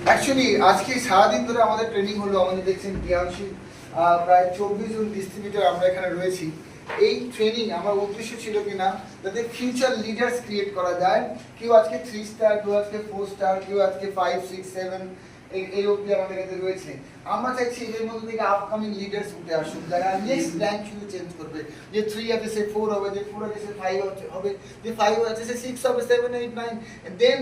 Actually আজকে সারাদিন ধরে আমাদের ট্রেনিং হলো। আমাদের দেখছেন টিআরসি প্রায় 24 জন ডিস্ট্রিবিউটর আমরা এখানে রয়েছি। এই ট্রেনিং আমার উদ্দেশ্য ছিল কিনা যাতে ফিউচার লিডার্স ক্রিয়েট করা যায়। কেউ আজকে 3 স্টার, কেউ আজকে 4 স্টার, কেউ আজকে 5, 6, 7 এই অবধি আমাদের কাছে রয়েছে। আমরা চাইছি এর মধ্যে থেকে আপকামিং লিডার্স উঠে আসুক, যারা নেক্সট র্যাঙ্ক শুধু চেঞ্জ করবে। যে 3 আছে সে 4 হবে, যে 4 আছে সে 5 হবে, যে 5 আছে সে 6 হবে, 7, 8, 9, দেন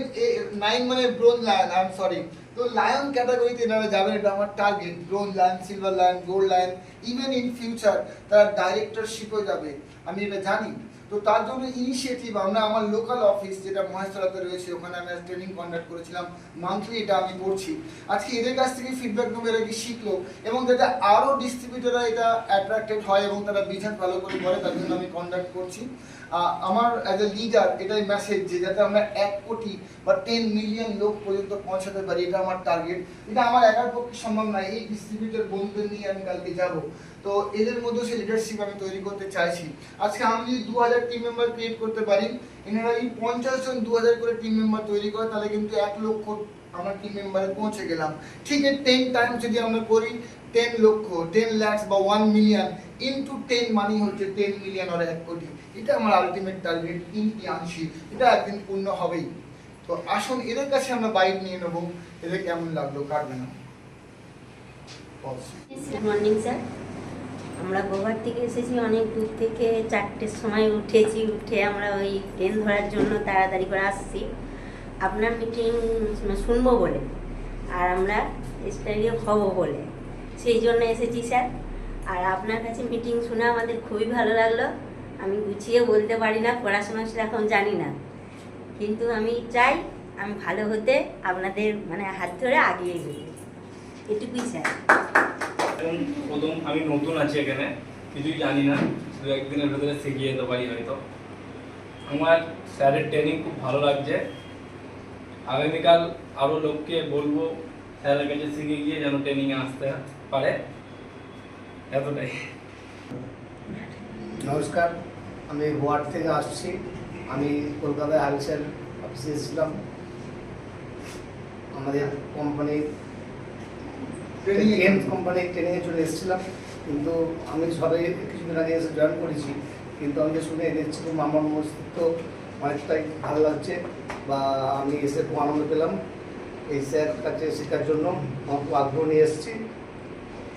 9 মানে bronze lion, I am sorry. তো লায়ন ক্যাটাগরিতে এনারা যাবেন, এটা আমার target. Bronze lion, silver lion, gold lion, even in future তারা ডাইরেক্টরশিপও যাবে, আমি এটা জানি। তো তার জন্য ইনিশিয়েটিভ আমরা আমার লোকাল অফিস যেটা মহেশতলাতে রয়েছে, ওখানে আমি ট্রেনিং কন্ডাক্ট করেছিলাম মান্থলি, এটা আমি করছি। আজকে এদের কাছ থেকে ফিডব্যাক নেবো, এরা কি শিখলো, এবং যাতে আরও ডিস্ট্রিবিউটাররা এটা অ্যাট্রাক্টেড হয় এবং তারা বিজনেস ভালো করে করে, তার জন্য আমি কন্ডাক্ট করছি। আমার অ্যাজ এ লিডার এটাই মেসেজ যে যাতে আমরা 1 কোটি বা 10 মিলিয়ন লোক পর্যন্ত পৌঁছাতে পারি, এটা আমার টার্গেট। এটা আমার একার পক্ষে সম্ভব নয়, এই ডিস্ট্রিবিউটার বন্ধুদের নিয়ে আমি কালকে যাব। তো এদের মধ্যে সেই লিডারশিপ আমি তৈরি করতে চাইছি। আজকে আমি যদি 2000 টিম মেম্বার ক্রিয়েট করতে পারি, এনারা যদি 50 জন 2000 করে টিম মেম্বার তৈরি করে, তাহলে কিন্তু 1 লক্ষ আমার টিম মেম্বারে পৌঁছে গেলাম। ঠিক এই 10 টাইমস যদি আমরা করি, 10 লক্ষ, 10 লাখ বা 1 মিলিয়ন ইনটু 10 মানি হচ্ছে 10 মিলিয়ন আর 1 কোটি। এটা আমার আলটিমেট টার্গেট ইন টিআরসি, এটা একদিন পূর্ণ হবেই। তো আসুন এদের কাছে আমরা বাইক নিয়ে নেবো, এদের কেমন লাগলো, কাটবে না। গুড মর্নিং স্যার, আমরা গোঘাট থেকে এসেছি অনেক দূর থেকে। 4টের সময় উঠেছি, উঠে আমরা ওই ট্রেন ধরার জন্য তাড়াতাড়ি করে আসছি আপনার মিটিং শুনবো বলে, আর আমরা স্টাডি হব বলে, সেই জন্য এসেছি স্যার। আর আপনার কাছে মিটিং শুনে আমাদের খুবই ভালো লাগলো। আমি গুছিয়ে বলতে পারি না, পড়াশোনা সেরকম জানি না, কিন্তু আমি চাই আমি ভালো হতে, আপনাদের মানে হাত ধরে আগিয়ে যেতে, এটুকুই স্যার। এখন প্রথম আমি নতুন আছি এখানে, কিছুই জানি না, 2-1 দিনের ভেতরে শিখিয়ে যেতে পারি হয়তো। আমার স্যারের ট্রেনিং খুব ভালো লাগছে। আগামীকাল আরও লোককে বলবো স্যারের কাছে শিখে গিয়ে যেন ট্রেনিংয়ে আসতে পারে, এতটাই। নমস্কার, আমি গোয়ার থেকে আসছি। আমি কলকাতায় হাবিসের অফিসে এসেছিলাম। আমাদের কোম্পানির ট্রেনিংয়ে চলে এসেছিলাম, কিন্তু আমি সবাই কিছুদিন আগে এসে জয়েন করেছি। কিন্তু আমি যে শুনে দেখছি খুব আমার মস্তিষ্ক অনেকটাই ভালো লাগছে, বা আমি এসে খুব আনন্দ পেলাম। এই স্যার কাছে শেখার জন্য আমার খুব আগ্রহ নিয়ে এসেছি।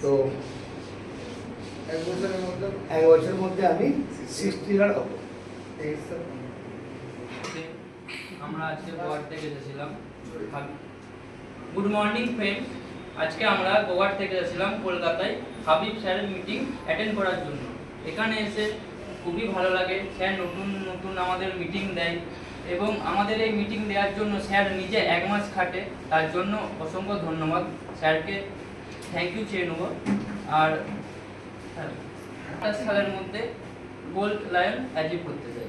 তো 1 বছরের মধ্যে আমি 60 লাখ হব। আমরা আজকে গোয়ার থেকে এসেছিলাম। গুড মর্নিং ফ্রেন্ডস, আজকে আমরা গোয়ার থেকে এসেছিলাম কলকাতায় হাবিব স্যারের মিটিং অ্যাটেন্ড করার জন্য। এখানে এসে খুবই ভালো লাগে। স্যার নতুন নতুন আমাদের মিটিং দেয়, এবং আমাদের এই মিটিং দেওয়ার জন্য স্যার নিজে 1 মাস খাটে, তার জন্য অসংখ্য ধন্যবাদ স্যারকে, থ্যাংক ইউ চেয়ে নেব। আর 28 সালের মধ্যে গোল্ড লায়ন অ্যাচিভ করতে চাই।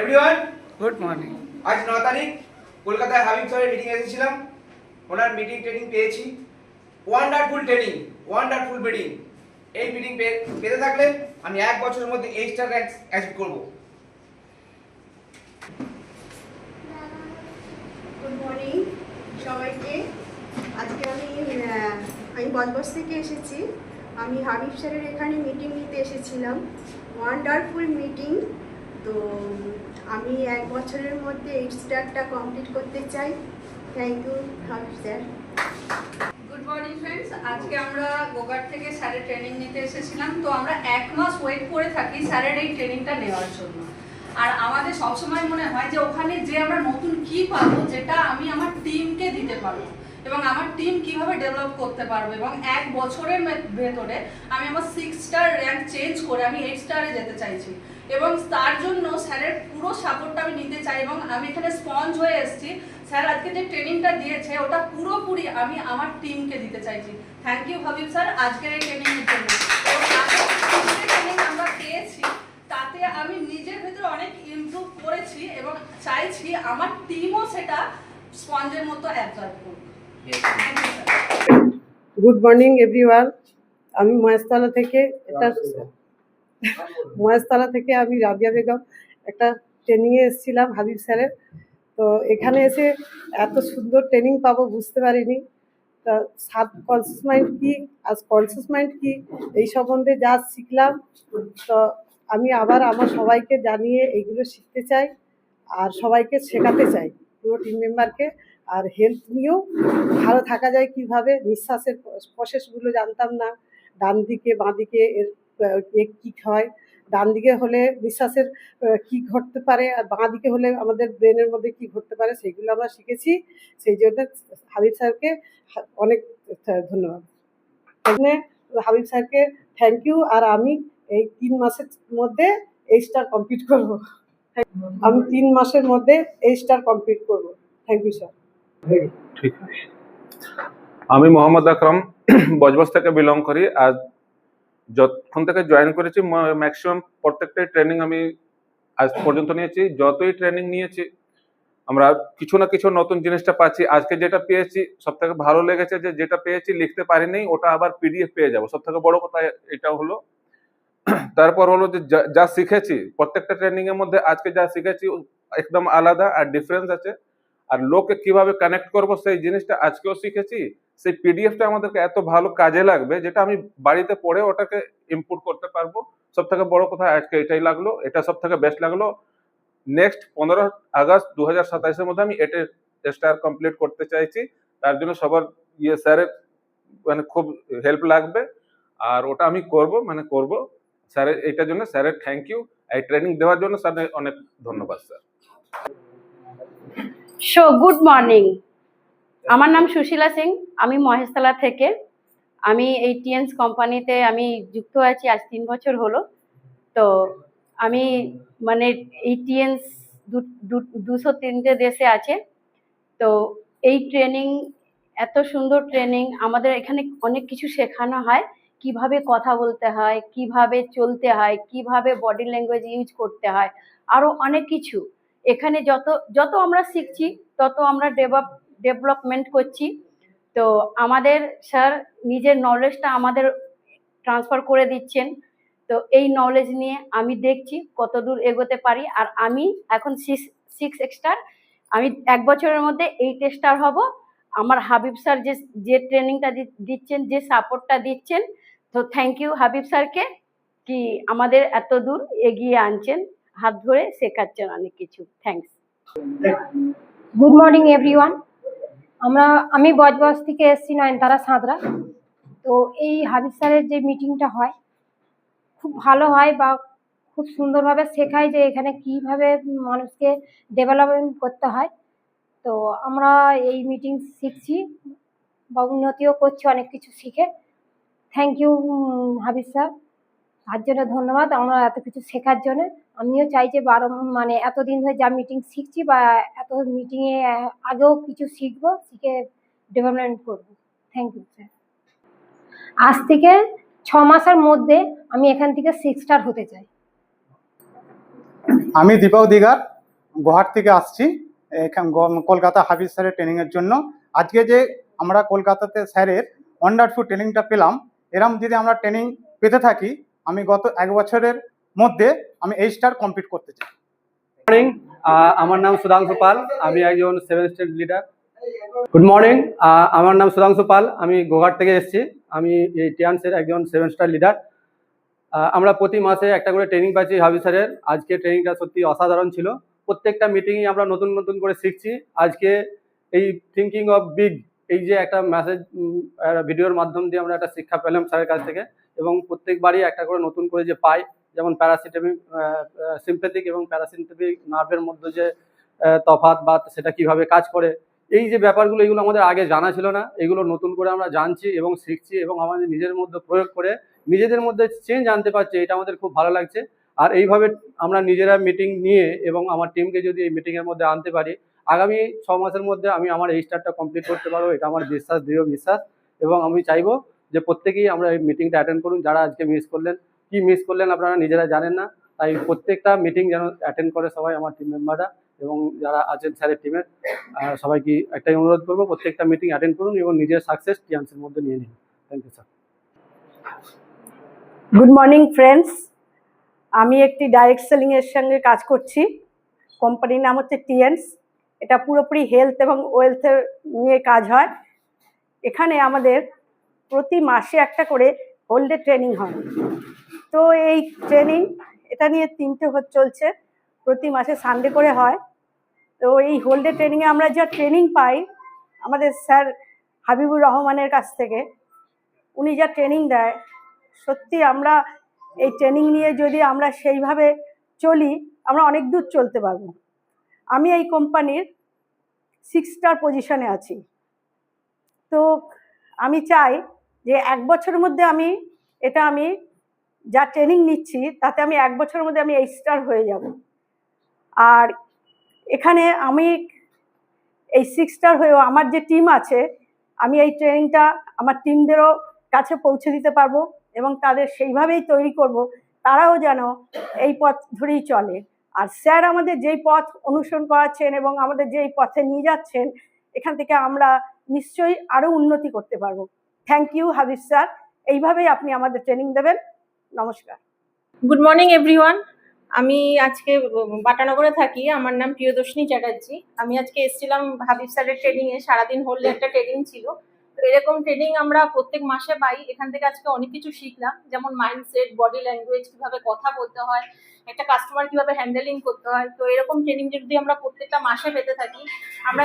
Everyone, good morning. আজ 9 তারিখ কলকাতায় হাবিব স্যারের মিটিং এসেছিলাম। ওনার মিটিং ট্রেনিং পেয়েছি, ওয়ান্ডারফুল ট্রেনিং, ওয়ান্ডারফুল মিটিং। এই মিটিং পেতে থাকলে আমি 1 বছরের মধ্যে 8 স্টার র্যাঙ্ক অ্যাচিভ করব। গুড মর্নিং সবাইকে। আজকে আমি বজবজ থেকে এসেছি। আমি হাবিব স্যারের এখানে মিটিং নিতে এসেছিলাম, ওয়ান্ডারফুল মিটিং। তো আমি 1 বছরের মধ্যে 8 স্টারটা কমপ্লিট করতে চাই। Thank you Habib sir. Good morning friends, আজকে আমরা গোঘাট থেকে স্যারের ট্রেনিং নিতে এসেছিলাম। তো আমরা 1 মাস ওয়েট করে থাকি স্যারের এই ট্রেনিংটা নেওয়ার জন্য। আর আমাদের সবসময় মনে হয় যে ওখানে যে আমরা নতুন কি পাবো, যেটা আমি আমার টিমকে দিতে পারবো, এবং আমার টিম কিভাবে ডেভেলপ করতে পারবো, এবং 1 বছরের ভেতরে আমি আমার 6 স্টার র্যাঙ্ক চেঞ্জ করে আমি 8 স্টারে যেতে চাইছি। এবং তার জন্য স্যারের পুরো সাপোর্টটা আমি নিতে চাই, এবং আমি এখানে স্পঞ্জ হয়ে এসেছি। স্যার আজকে যে ট্রেনিংটা দিয়েছে ওটা পুরোপুরি আমি আমার টিমকে দিতে চাইছি। থ্যাংক ইউ হাবিব স্যার আজকের এই ট্রেনিংয়ের জন্য। ট্রেনিং আমরা পেয়েছি, তাতে আমি নিজের ভেতরে অনেক ইমপ্রুভ করেছি, এবং চাইছি আমার টিমও সেটা স্পঞ্জের মতো অ্যাবজর্ব করুক। Thank you sir. Good morning everyone. আমি মহেশতলা থেকে আমি রাবিয়া বেগম একটা ট্রেনিংয়ে এসেছিলাম হাবিব স্যারের। তো এখানে এসে এত সুন্দর ট্রেনিং পাবো বুঝতে পারিনি। তা সাবকনসিয়াস মাইন্ড কি আর কনসিয়াস মাইন্ড কি এই সম্বন্ধে যা শিখলাম, তো আমি আবার আমার সবাইকে জানিয়ে এইগুলো শিখতে চাই আর সবাইকে শেখাতে চাই, পুরো টিম মেম্বারকে। আর হেলথ নিয়েও ভালো থাকা যায় কিভাবে, নিঃশ্বাসের প্রসেসগুলো জানতাম না, ডান দিকে বাঁ দিকে এর কী হয়, ডান দিকে হলে নিঃশ্বাসের কী ঘটতে পারে আর বাঁ দিকে হলে আমাদের ব্রেনের মধ্যে কী ঘটতে পারে, সেগুলো আমরা শিখেছি। সেই জন্য হাবিব স্যারকে অনেক ধন্যবাদ। এখানে হাবিব স্যারকে থ্যাংক ইউ। আর আমি এই 3 মাসের মধ্যে এই স্টার কমপ্লিট করব। আমি 3 মাসের মধ্যে এই স্টার কমপ্লিট করব। Thank you sir. ঠিক আছে। আমি মোহাম্মদ আকরাম বজবজ থেকে বিলং করি। আজ যতক্ষণ থেকে জয়েন করেছি ম্যাক্সিমাম প্রত্যেকটাই ট্রেনিং আমি আজ পর্যন্ত নিয়েছি। যতই ট্রেনিং নিয়েছি আমরা কিছু না কিছু নতুন জিনিসটা পাচ্ছি। আজকে যেটা পেয়েছি সব থেকে ভালো লেগেছে যে যেটা পেয়েছি লিখতে পারিনি ওটা আবার পিডিএফ পেয়ে যাবো, সব থেকে বড় কথা এটা হলো। তারপর হলো যে যা শিখেছি প্রত্যেকটা ট্রেনিং এর মধ্যে আজকে যা শিখেছি একদম আলাদা আর ডিফারেন্স আছে। আর লোককে কিভাবে কানেক্ট করব সেই জিনিসটা আজকেও শিখেছি। সেই পিডিএফটা আমাদেরকে এত ভালো কাজে লাগবে যেটা আমি বাড়িতে পড়ে ওটাকে ইম্পোর্ট করতে পারবো। সব থেকে বড় কথা আজকে এটাই লাগলো, এটা সব থেকে বেস্ট লাগলো। নেক্সট 15 আগস্ট 2027 মধ্যে আমি এটা স্টার কমপ্লিট করতে চাইছি। তার জন্য সবার স্যারের মানে খুব হেল্প লাগবে আর ওটা আমি করব স্যারের। এটার জন্য স্যারের থ্যাংক ইউ। এই ট্রেনিং দেওয়ার জন্য স্যার অনেক ধন্যবাদ স্যার। গুড মর্নিং, আমার নাম সুশীলা সিং, আমি মহেশতলা থেকে। আমি এই টিএনস কোম্পানিতে আমি যুক্ত আছি আজ 3 বছর হলো। তো আমি মানে এই টিএনস 203টে দেশে আছে। তো এই ট্রেনিং এত সুন্দর ট্রেনিং, আমাদের এখানে অনেক কিছু শেখানো হয়, কিভাবে কথা বলতে হয়, কিভাবে চলতে হয়, কিভাবে বডি ল্যাঙ্গুয়েজ ইউজ করতে হয়, আরও অনেক কিছু। এখানে যত আমরা শিখছি তত আমরা ডেভেলপমেন্ট করছি। তো আমাদের স্যার নিজের নলেজটা আমাদের ট্রান্সফার করে দিচ্ছেন। তো এই নলেজ নিয়ে আমি দেখছি কত দূর এগোতে পারি। আর আমি এখন 6 স্টার, আমি 1 বছরের মধ্যে 8 স্টার হব। আমার হাবিব স্যার যে ট্রেনিংটা দিচ্ছেন, যে সাপোর্টটা দিচ্ছেন, তো থ্যাংক ইউ হাবিব স্যারকে, কি আমাদের এত দূর এগিয়ে আনছেন, হাত ধরে শেখাচ্ছেন অনেক কিছু। থ্যাংকস। Good morning everyone. আমি বজবজ থেকে এসেছি, নয়নতারা সাঁতরা। তো এই হাবিব স্যারের যে মিটিংটা হয় খুব ভালো হয় বা খুব সুন্দরভাবে শেখায় যে এখানে কিভাবে মানুষকে ডেভেলপমেন্ট করতে হয়। তো আমরা এই মিটিং শিখছি বা উন্নতিও করছি অনেক কিছু শিখে। থ্যাংক ইউ হাবিব স্যার, তার জন্য ধন্যবাদ আমরা এত কিছু শেখার জন্য। আমিও চাই যে মানে এতদিন ধরে যা মিটিং শিখছি বা এত মিটিংয়ে আগেও কিছু শিখবো, শিখে ডেভেলপমেন্ট করবো। Thank you sir. আজ থেকে 6 মাসের মধ্যে আমি এখান থেকে 6 স্টার হতে চাই। আমি দীপক দিগার গুয়াহাটি থেকে আসছি কলকাতা হাবিব স্যারের ট্রেনিংয়ের জন্য। আজকে যে আমরা কলকাতাতে স্যারের ওয়ান্ডারফুল ট্রেনিংটা পেলাম, এরম যদি আমরা ট্রেনিং পেতে থাকি আমি গত 1 বছরের মধ্যে আমি 8 স্টার কমপ্লিট করতে চাই। মর্নিং, আমার নাম সুধাংশু পাল, আমি একজন 7 স্টার লিডার। গুড মর্নিং, আমার নাম সুধাংশু পাল, আমি গুয়াহাটি থেকে এসেছি। আমি এই টিএনসের একজন 7 স্টার লিডার। আমরা প্রতি মাসে একটা করে ট্রেনিং পাচ্ছি হাবিব স্যারের। আজকে ট্রেনিংটা সত্যি অসাধারণ ছিল। প্রত্যেকটা মিটিংয়ে আমরা নতুন নতুন করে শিখছি। আজকে এই থিঙ্কিং অফ বিগ, এই যে একটা মেসেজ ভিডিওর মাধ্যম দিয়ে আমরা একটা শিক্ষা পেলাম স্যারের কাছ থেকে, এবং প্রত্যেকবারই একটা করে নতুন করে যে পাই, যেমন সিম্প্যাথিক এবং প্যারাসিম্প্যাথিক নার্ভের মধ্যে যে তফাৎ বা সেটা কিভাবে কাজ করে, এই যে ব্যাপারগুলো, এগুলো আমাদের আগে জানা ছিল না। এগুলো নতুন করে আমরা জানছি এবং শিখছি এবং আমাদের নিজের মধ্যে প্রয়োগ করে নিজেদের মধ্যে চেঞ্জ আনতে পারছি। এটা আমাদের খুব ভালো লাগছে। আর এইভাবে আমরা নিজেরা মিটিং নিয়ে এবং আমার টিমকে যদি এই মিটিংয়ের মধ্যে আনতে পারি, আগামী 6 মাসের মধ্যে আমি আমার এই স্টারটা কমপ্লিট করতে পারবো। এটা আমার বিশ্বাস, দৃঢ় বিশ্বাস। এবং আমি চাইবো যে প্রত্যেকেই আমরা এই মিটিংটা অ্যাটেন্ড করুন। যারা আজকে মিস করলেন আপনারা নিজেরা জানেন না, তাই প্রত্যেকটা মিটিং যেন অ্যাটেন্ড করে সবাই, আমার টিম মেম্বাররা এবং যারা আছেন স্যারের টিমের সবাইকে একটাই অনুরোধ করবো, প্রত্যেকটা মিটিং অ্যাটেন্ড করুন এবং নিজের সাকসেস টিএনসির মধ্যে নিয়ে নিন। Thank you sir. Good morning friends, আমি একটি ডাইরেক্ট সেলিংয়ের সঙ্গে কাজ করছি। কোম্পানির নাম হচ্ছে টিএনস। এটা পুরোপুরি হেলথ এবং ওয়েলথের নিয়ে কাজ হয়। এখানে আমাদের প্রতি মাসে একটা করে হোল ডে ট্রেনিং হয়। তো এই ট্রেনিং এটা নিয়ে 3টে চলছে, প্রতি মাসে সানডে করে হয়। তো এই হোল ডে ট্রেনিংয়ে আমরা যা ট্রেনিং পাই আমাদের স্যার হাবিবুর রহমানের কাছ থেকে, উনি যা ট্রেনিং দেয়, সত্যি আমরা এই ট্রেনিং নিয়ে যদি আমরা সেইভাবে চলি আমরা অনেক দূর চলতে পারবো। আমি এই কোম্পানির 6 স্টার পজিশনে আছি। তো আমি চাই যে 1 বছরের মধ্যে আমি যা ট্রেনিং নিচ্ছি তাতে আমি 1 বছরের মধ্যে আমি 8 স্টার হয়ে যাব। আর এখানে আমি এই 6 স্টার হয়েও আমার যে টিম আছে, আমি এই ট্রেনিংটা আমার টিমদেরও কাছে পৌঁছে দিতে পারবো এবং তাদের সেইভাবেই তৈরি করব, তারাও যেন এই পথ ধরেই চলে। আর স্যার আমাদের যেই পথ অনুসরণ করাচ্ছেন এবং আমাদের যেই পথে নিয়ে যাচ্ছেন, এখান থেকে আমরা নিশ্চয়ই আরও উন্নতি করতে পারবো। থ্যাংক ইউ হাবিব স্যার, এইভাবেই আপনি আমাদের ট্রেনিং দেবেন। নমস্কার। Good morning everyone. আমি আজকে বাটানগরে থাকি। আমার নাম প্রিয়দর্শিনী চ্যাটার্জি। আমি আজকে এসেছিলাম হাবিব স্যারের ট্রেনিংয়ে। সারাদিন হলে একটা ট্রেনিং ছিল। তো এরকম ট্রেনিং আমরা প্রত্যেক মাসে পাই। এখান থেকে আজকে অনেক কিছু শিখলাম, যেমন মাইন্ডসেট, বডি ল্যাঙ্গুয়েজ, কীভাবে কথা বলতে হয়, একটা কাস্টমার কীভাবে হ্যান্ডেলিং করতে হয়। তো এরকম ট্রেনিং যদি আমরা প্রত্যেকটা মাসে পেতে থাকি, আমরা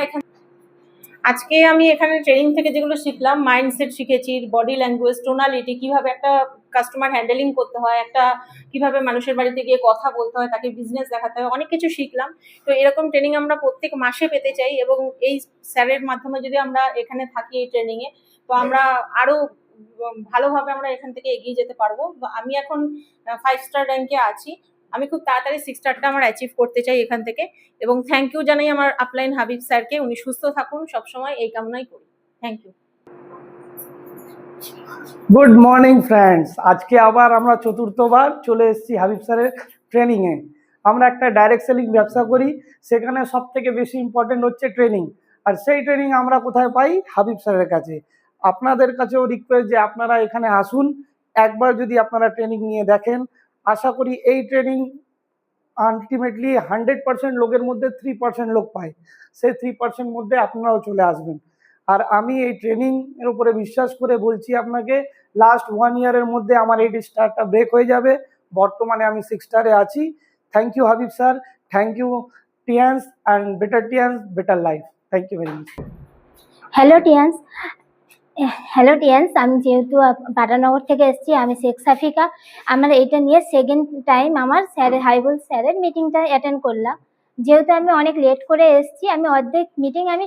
আজকে আমি এখানে ট্রেনিং থেকে যেগুলো শিখলাম, মাইন্ডসেট শিখেছি, বডি ল্যাঙ্গুয়েজ, টোনালিটি, কিভাবে একটা কাস্টমার হ্যান্ডেলিং করতে হয়, একটা কিভাবে মানুষের বাড়িতে গিয়ে কথা বলতে হয়, তাকে বিজনেস দেখাতে হয়, অনেক কিছু শিখলাম। তো এরকম ট্রেনিং আমরা প্রত্যেক মাসে পেতে চাই এবং এই স্যারের মাধ্যমে যদি আমরা এখানে থাকি এই ট্রেনিংয়ে, তো আমরা আরও ভালোভাবে আমরা এখান থেকে এগিয়ে যেতে পারবো। আমি এখন 5 স্টার র্যাঙ্কে আছি। আমি খুব তাড়াতাড়ি 6 স্টারটা আমার অ্যাচিভ করতে চাই এখান থেকে। এবং থ্যাংক ইউ জানাই আমার আপলাইন হাবিব স্যারকে। উনি সুস্থ থাকুন, সবসময় এই কামনাই করি। Thank you. Good morning friends, আজকে আবার আমরা চতুর্থবার চলে এসেছি হাবিব স্যারের ট্রেনিংয়ে। আমরা একটা ডাইরেক্ট সেলিং ব্যবসা করি, সেখানে সব থেকে বেশি ইম্পর্টেন্ট হচ্ছে ট্রেনিং। আর সেই ট্রেনিং আমরা কোথায় পাই? হাবিব স্যারের কাছে। আপনাদের কাছেও রিকোয়েস্ট যে আপনারা এখানে আসুন, একবার যদি আপনারা ট্রেনিং নিয়ে দেখেন, আশা করি এই ট্রেনিং আলটিমেটলি 100% লোকের মধ্যে 3% লোক পায়। সেই 3% মধ্যে আপনারাও চলে আসবেন। আর আমি এই ট্রেনিং এর উপরে বিশ্বাস করে বলছি আপনাকে, লাস্ট 1 ইয়ারের মধ্যে আমার 8 স্টারটা ব্রেক হয়ে যাবে। বর্তমানে আমি 6 স্টারে আছি। Thank you Habib sir, thank you টিয়ান্স, and better life. Thank you very much. Hello টিয়ান্স, আমি যেহেতু বাটানগর থেকে এসেছি, আমি শেখ সাফিকা। আমার এটা নিয়ে সেকেন্ড টাইম আমার হাবিবুল স্যারের মিটিংটা অ্যাটেন্ড করলাম। যেহেতু আমি অনেক লেট করে এসেছি, আমি অর্ধেক মিটিং আমি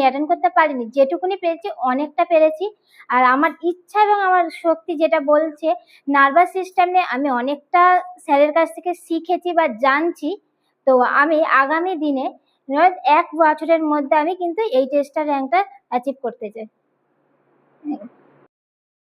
অ্যাটেন্ড করতে পারিনি। যেটুকুনি পেরেছি অনেকটা পেরেছি। আর আমার ইচ্ছা এবং আমার শক্তি যেটা বলছে, নার্ভাস সিস্টেম নিয়ে আমি অনেকটা স্যারের কাছ থেকে শিখেছি বা জানছি। তো আমি আগামী দিনে 1 বছরের মধ্যে আমি কিন্তু 8 স্টার র্যাঙ্কটা অ্যাচিভ করতে চাই।